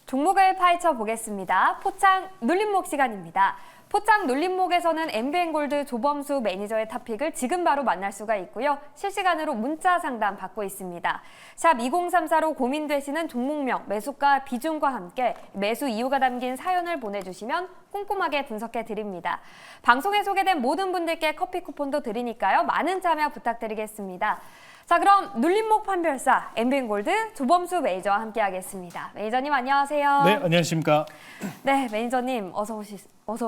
종목을 파헤쳐 보겠습니다. 포창 눌림목 시간입니다. 포창 눌림목에서는 MBN골드 조범수 매니저의 탑픽을 지금 바로 만날 수가 있고요. 실시간으로 문자 상담 받고 있습니다. 샵 2034로 고민되시는 종목명, 매수가 비중과 함께 매수 이유가 담긴 사연을 보내주시면 꼼꼼하게 분석해 드립니다. 방송에 소개된 모든 분들께 커피 쿠폰도 드리니까요. 많은 참여 부탁드리겠습니다. 자, 그럼 눌림목 판별사 MBN골드 조범수 매니저와 함께하겠습니다. 매니저님 안녕하세요. 네, 안녕하십니까. 네, 매니저님 어서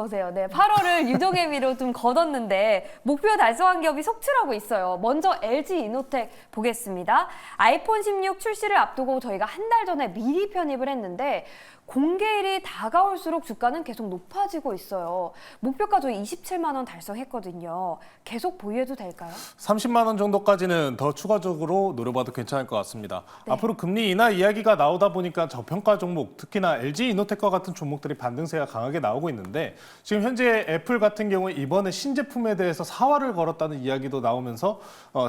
오세요. 네, 8월을 유동의미로 좀 거뒀는데 목표 달성한 기업이 속출하고 있어요. 먼저 LG 이노텍 보겠습니다. 아이폰 16 출시를 앞두고 저희가 한 달 전에 미리 편입을 했는데 공개일이 다가올수록 주가는 계속 높아지고 있어요. 목표가 저희 27만 원 달성했거든요. 계속 보유해도 될까요? 30만 원 정도까지는 더 추가적으로 노려봐도 괜찮을 것 같습니다. 네. 앞으로 금리 인하 이야기가 나오다 보니까 저평가 종목, 특히나 LG 이노텍과 같은 종목들이 반등세가 강하게 나오고 있는데 지금 현재 애플 같은 경우에 이번에 신제품에 대해서 사활을 걸었다는 이야기도 나오면서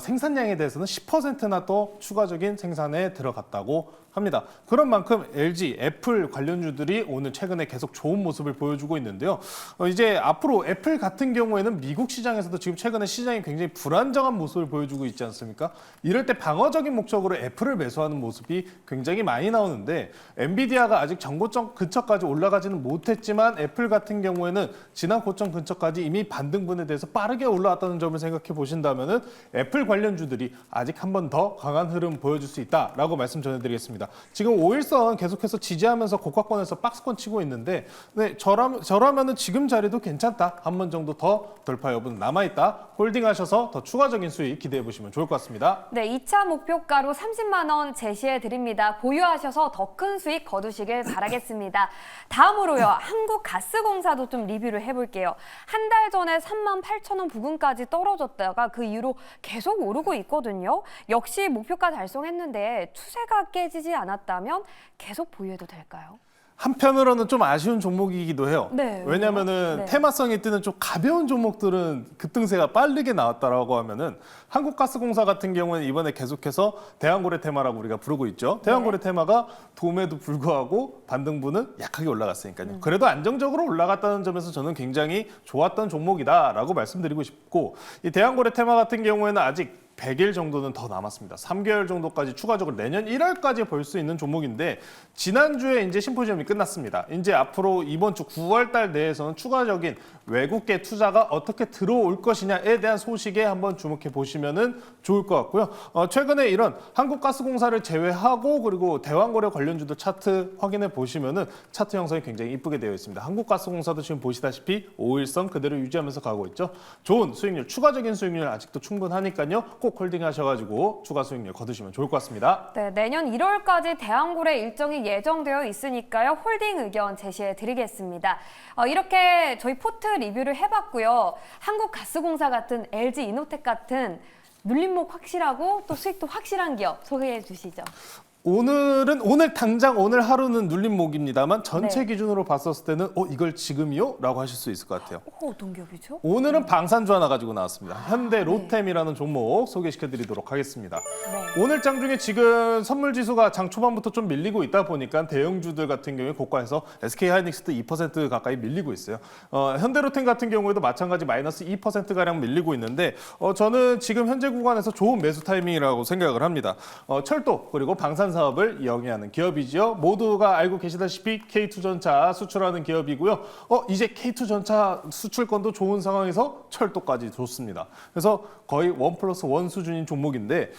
생산량에 대해서는 10%나 또 추가적인 생산에 들어갔다고 합니다. 그런 만큼 LG, 애플 관련주들이 오늘 최근에 계속 좋은 모습을 보여주고 있는데요. 이제 앞으로 애플 같은 경우에는 미국 시장에서도 지금 최근에 시장이 굉장히 불안정한 모습을 보여주고 있지 않습니까? 이럴 때 방어적인 목적으로 애플을 매수하는 모습이 굉장히 많이 나오는데 엔비디아가 아직 전고점 근처까지 올라가지는 못했지만 애플 같은 경우에는 지난 고점 근처까지 이미 반등분에 대해서 빠르게 올라왔다는 점을 생각해 보신다면은 애플 관련주들이 아직 한 번 더 강한 흐름 보여줄 수 있다라고 말씀 전해드리겠습니다. 지금 5일선 계속해서 지지하면서 고가권에서 박스권 치고 있는데 네, 저라면은 지금 자리도 괜찮다. 한 번 정도 더 돌파 여부는 남아있다. 홀딩하셔서 더 추가적인 수익 기대해 보시면 좋을 것 같습니다. 네, 2차 목표가로 30만 원 제시해 드립니다. 보유하셔서 더 큰 수익 거두시길 바라겠습니다. 다음으로요, 한국가스공사도 좀 리뷰를 해볼게요. 한 달 전에 38,000원 부근까지 떨어졌다가 그 이후로 계속 오르고 있거든요. 역시 목표가 달성했는데 추세가 깨지지 않았다면 계속 보유해도 될까요? 한편으로는 좀 아쉬운 종목이기도 해요. 네, 왜냐면은 네. 테마성이 뜨는 좀 가벼운 종목들은 급등세가 빠르게 나왔다라고 하면은 한국가스공사 같은 경우는 이번에 계속해서 대한고래 테마라고 우리가 부르고 있죠. 대한고래 테마가 도매도 불구하고 반등분은 약하게 올라갔으니까요. 그래도 안정적으로 올라갔다는 점에서 저는 굉장히 좋았던 종목이다라고 말씀드리고 싶고 이 대한고래 테마 같은 경우에는 아직 100일 정도는 더 남았습니다. 3개월 정도까지 추가적으로 내년 1월까지 볼 수 있는 종목인데 지난주에 이제 심포지엄이 끝났습니다. 이제 앞으로 이번 주 9월 달 내에서는 추가적인 외국계 투자가 어떻게 들어올 것이냐에 대한 소식에 한번 주목해 보시면은 좋을 것 같고요. 최근에 이런 한국가스공사를 제외하고 그리고 대왕거래 관련주도 차트 확인해 보시면은 차트 형성이 굉장히 이쁘게 되어 있습니다. 한국가스공사도 지금 보시다시피 5일선 그대로 유지하면서 가고 있죠. 좋은 수익률, 추가적인 수익률 아직도 충분하니까요. 꼭 홀딩 하셔가지고 추가 수익률 거두시면 좋을 것 같습니다. 네, 내년 1월까지 대왕고래 일정이 예정되어 있으니까요. 홀딩 의견 제시해 드리겠습니다. 이렇게 저희 포트 리뷰를 해봤고요. 한국가스공사 같은 LG 이노텍 같은 눌림목 확실하고 또 수익도 확실한 기업 소개해 주시죠. 오늘 당장 오늘 하루는 눌림목입니다만 전체 네. 기준으로 봤었을 때는 이걸 지금이요? 라고 하실 수 있을 것 같아요. 어떤 기업이죠? 오늘은 방산주 하나 가지고 나왔습니다. 현대 로템이라는 종목 소개시켜드리도록 하겠습니다. 네. 오늘 장 중에 지금 선물 지수가 장 초반부터 좀 밀리고 있다 보니까 대형주들 같은 경우에 고가에서 SK하이닉스도 2% 가까이 밀리고 있어요. 현대로템 같은 경우에도 마찬가지 마이너스 2%가량 밀리고 있는데 저는 지금 현재 구간에서 좋은 매수 타이밍이라고 생각을 합니다. 철도 그리고 방산 사업을 영위하는 기업이죠. 모두가 알고 계시다시피 K2전차 수출하는 기업이고요. 이제 K2전차 수출권도 좋은 상황에서 철도까지 좋습니다. 그래서 거의 1+1 수준인 종목인데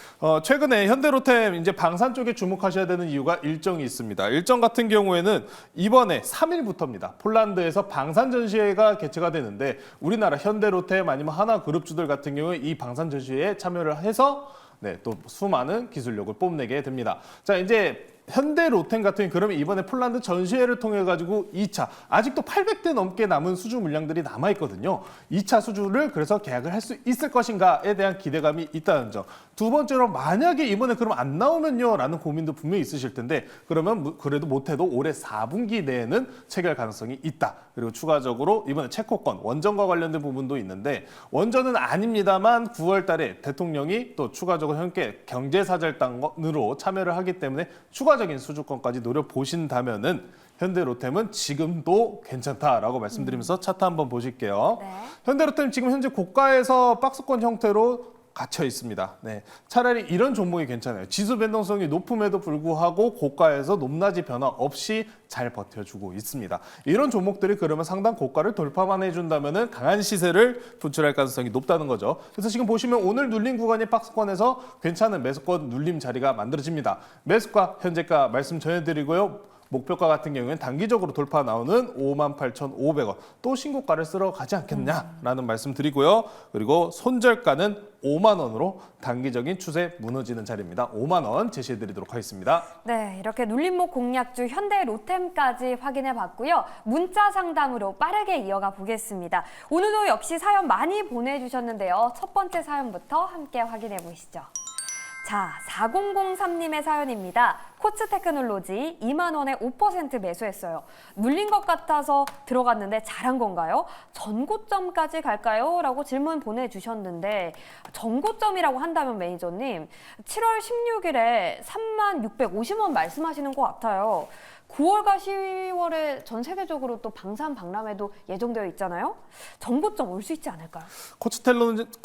최근에 현대로템 이제 방산 쪽에 주목하셔야 되는 이유가 일정이 있습니다. 일정 같은 경우에는 이번에 3일부터입니다. 폴란드에서 방산 전시회가 개최가 되는데 우리나라 현대로템 아니면 하나그룹주들 같은 경우에 이 방산 전시회에 참여를 해서 네, 또 수많은 기술력을 뽐내게 됩니다. 자, 이제 현대로템 같은 경우 그러면 이번에 폴란드 전시회를 통해 가지고 2차 아직도 800대 넘게 남은 수주 물량들이 남아 있거든요. 2차 수주를 그래서 계약을 할 수 있을 것인가에 대한 기대감이 있다는 점. 두 번째로 만약에 이번에 그럼 안 나오면요 라는 고민도 분명히 있으실 텐데 그러면 그래도 못해도 올해 4분기 내에는 체결 가능성이 있다. 그리고 추가적으로 이번에 체코권 원전과 관련된 부분도 있는데 원전은 아닙니다만 9월 달에 대통령이 또 추가적으로 함께 경제사절단으로 참여를 하기 때문에 추가 추가적인 수주권까지 노려보신다면은 현대로템은 지금도 괜찮다라고 말씀드리면서 차트 한번 보실게요. 네. 현대로템 지금 현재 고가에서 박스권 형태로 갇혀 있습니다. 네, 차라리 이런 종목이 괜찮아요. 지수 변동성이 높음에도 불구하고 고가에서 높낮이 변화 없이 잘 버텨주고 있습니다. 이런 종목들이 그러면 상당 고가를 돌파만 해준다면 강한 시세를 분출할 가능성이 높다는 거죠. 그래서 지금 보시면 오늘 눌림 구간이 박스권에서 괜찮은 매수권 눌림 자리가 만들어집니다. 매수가, 현재가 말씀 전해드리고요. 목표가 같은 경우에는 단기적으로 돌파 나오는 58,500원 또 신고가를 쓸어 가지 않겠냐라는 말씀 드리고요. 그리고 손절가는 5만 원으로 단기적인 추세 무너지는 자리입니다. 5만 원 제시해 드리도록 하겠습니다. 네, 이렇게 눌림목 공략주 현대로템까지 확인해 봤고요. 문자 상담으로 빠르게 이어가 보겠습니다. 오늘도 역시 사연 많이 보내주셨는데요. 첫 번째 사연부터 함께 확인해 보시죠. 자, 4003님의 사연입니다. 코츠 테크놀로지 2만 원에 5% 매수했어요. 눌린 것 같아서 들어갔는데 잘한 건가요? 전고점까지 갈까요? 라고 질문 보내주셨는데 전고점이라고 한다면 매니저님 7월 16일에 3650원 말씀하시는 것 같아요. 9월과 10월에 전 세계적으로 또 방산박람회도 예정되어 있잖아요. 전고점 올 수 있지 않을까요? 코츠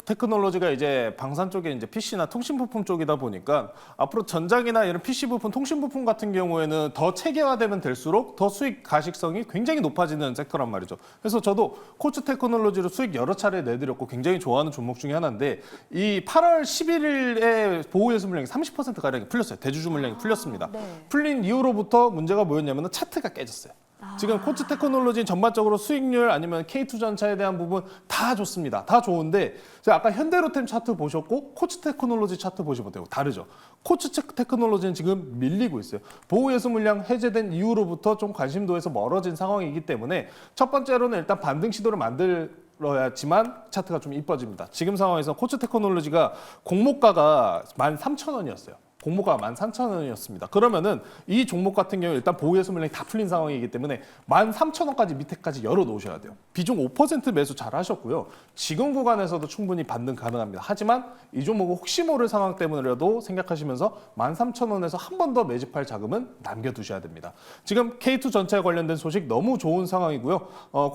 테크놀로지가 이제 방산 쪽에 이제 PC나 통신 부품 쪽이다 보니까 앞으로 전장이나 이런 PC 부품, 통신 부품 같은 경우에는 더 체계화되면 될수록 더 수익 가식성이 굉장히 높아지는 섹터란 말이죠. 그래서 저도 코츠 테크놀로지로 수익 여러 차례 내드렸고 굉장히 좋아하는 종목 중에 하나인데 이 8월 11일에 보호예수 물량이 30% 가량이 풀렸어요. 대주주 물량이 풀렸습니다. 네. 풀린 이후로부터 문제가 뭐였냐면 차트가 깨졌어요. 지금 코츠 테크놀로지 전반적으로 수익률 아니면 K2 전차에 대한 부분 다 좋습니다. 다 좋은데 제가 아까 현대로템 차트 보셨고 코츠 테크놀로지 차트 보시면 돼요. 다르죠. 코츠 테크놀로지는 지금 밀리고 있어요. 보호예수 물량 해제된 이후로부터 좀 관심도에서 멀어진 상황이기 때문에 첫 번째로는 일단 반등 시도를 만들어야지만 차트가 좀 이뻐집니다. 지금 상황에서 코츠 테크놀로지가 공모가가 13,000원이었어요. 공모가 13,000원이었습니다. 그러면은 이 종목 같은 경우 일단 보호예수 물량이 다 풀린 상황이기 때문에 13,000원까지 밑에까지 열어 놓으셔야 돼요. 비중 5% 매수 잘 하셨고요. 지금 구간에서도 충분히 반등 가능합니다. 하지만 이 종목은 혹시 모를 상황 때문이라도 생각하시면서 13,000원에서 한 번 더 매집할 자금은 남겨두셔야 됩니다. 지금 K2 전차에 관련된 소식 너무 좋은 상황이고요.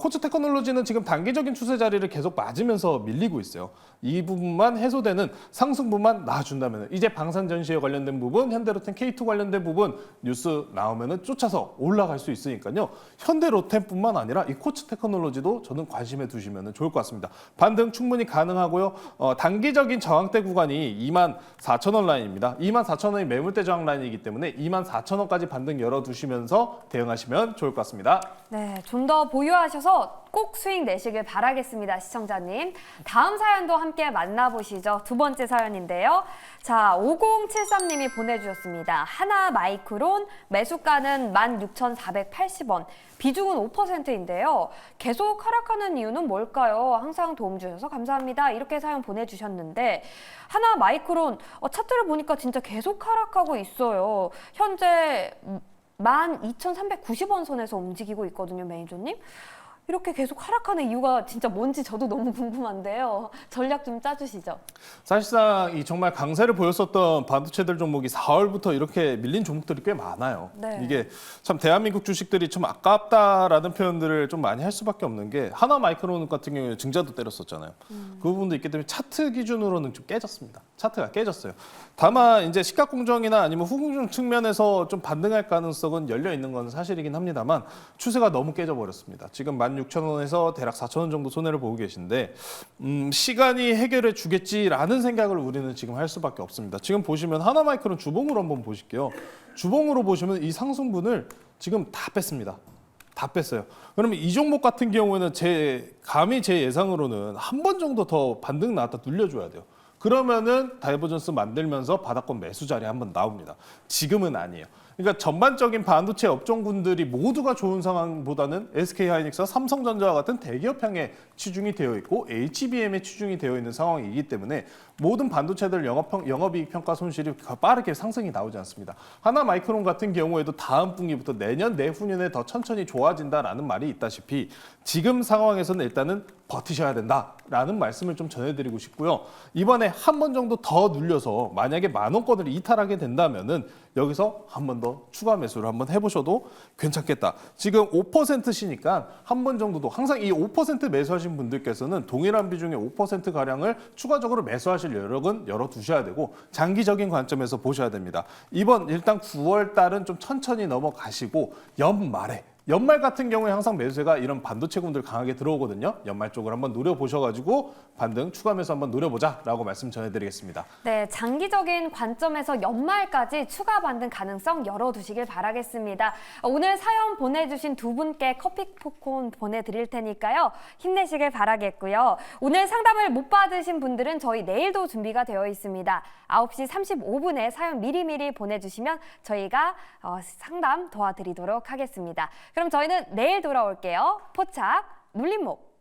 코츠 테크놀로지는 지금 단기적인 추세 자리를 계속 맞으면서 밀리고 있어요. 이 부분만 해소되는 상승분만 나와준다면 이제 방산 전시에 관련된 부분, 현대로템 K2 관련된 부분 뉴스 나오면은 쫓아서 올라갈 수 있으니까요. 현대로템뿐만 아니라 이 코츠 테크놀로지도 저는 관심에 두시면 좋을 것 같습니다. 반등 충분히 가능하고요. 단기적인 저항대 구간이 24,000원 라인입니다. 24,000원이 매물대 저항 라인이기 때문에 24,000원까지 반등 열어두시면서 대응하시면 좋을 것 같습니다. 네, 좀 더 보유하셔서 꼭 수익 내시길 바라겠습니다, 시청자님. 다음 사연도 함께 만나보시죠. 두 번째 사연인데요. 자, 5073님이 보내주셨습니다. 하나 마이크론 매수가는 16,480원. 비중은 5%인데요. 계속 하락하는 이유는 뭘까요? 항상 도움 주셔서 감사합니다. 이렇게 사연 보내주셨는데 하나 마이크론 차트를 보니까 진짜 계속 하락하고 있어요. 현재 12,390원 선에서 움직이고 있거든요, 매니저님. 이렇게 계속 하락하는 이유가 진짜 뭔지 저도 너무 궁금한데요. 전략 좀 짜주시죠. 사실상 이 정말 강세를 보였었던 반도체들 종목이 4월부터 이렇게 밀린 종목들이 꽤 많아요. 네. 이게 참 대한민국 주식들이 좀 아깝다라는 표현들을 좀 많이 할 수밖에 없는 게 하나 마이크론 같은 경우에 증자도 때렸었잖아요. 그 부분도 있기 때문에 차트 기준으로는 좀 깨졌습니다. 차트가 깨졌어요. 다만 이제 시가공정이나 아니면 후공정 측면에서 좀 반등할 가능성은 열려 있는 건 사실이긴 합니다만 추세가 너무 깨져버렸습니다. 지금 16,000원에서 대략 4,000원 정도 손해를 보고 계신데 시간이 해결해 주겠지라는 생각을 우리는 지금 할 수밖에 없습니다. 지금 보시면 하나마이크론 주봉으로 한번 보실게요. 주봉으로 보시면 이 상승분을 지금 다 뺐습니다. 다 뺐어요. 그러면 이 종목 같은 경우에는 감히 제 예상으로는 한 번 정도 더 반등 나왔다 눌려줘야 돼요. 그러면은 다이버전스 만들면서 바닥권 매수 자리에 한번 나옵니다. 지금은 아니에요. 그러니까 전반적인 반도체 업종군들이 모두가 좋은 상황보다는 SK하이닉스와 삼성전자와 같은 대기업 향에 치중이 되어 있고 HBM에 치중이 되어 있는 상황이기 때문에 모든 반도체들 영업이익 평가 손실이 빠르게 상승이 나오지 않습니다. 하나마이크론 같은 경우에도 다음 분기부터 내년 내후년에 더 천천히 좋아진다라는 말이 있다시피 지금 상황에서는 일단은 버티셔야 된다라는 말씀을 좀 전해드리고 싶고요. 이번에 한 번 정도 더 눌려서 만약에 10,000원권을 이탈하게 된다면은 여기서 한 번 더 추가 매수를 한번 해보셔도 괜찮겠다. 지금 5%시니까 한 번 정도도 항상 이 5% 매수하신 분들께서는 동일한 비중의 5%가량을 추가적으로 매수하실 여력은 열어두셔야 되고 장기적인 관점에서 보셔야 됩니다. 이번 일단 9월 달은 좀 천천히 넘어가시고 연말 같은 경우에 항상 매수세가 이런 반도체군들 강하게 들어오거든요. 연말 쪽을 한번 노려보셔가지고 반등 추가 매수 한번 노려보자라고 말씀 전해드리겠습니다. 네, 장기적인 관점에서 연말까지 추가 반등 가능성 열어두시길 바라겠습니다. 오늘 사연 보내주신 두 분께 커피 쿠폰 보내드릴 테니까요. 힘내시길 바라겠고요. 오늘 상담을 못 받으신 분들은 저희 내일도 준비가 되어 있습니다. 9시 35분에 사연 미리미리 보내주시면 저희가 상담 도와드리도록 하겠습니다. 그럼 저희는 내일 돌아올게요. 포착 눌림목.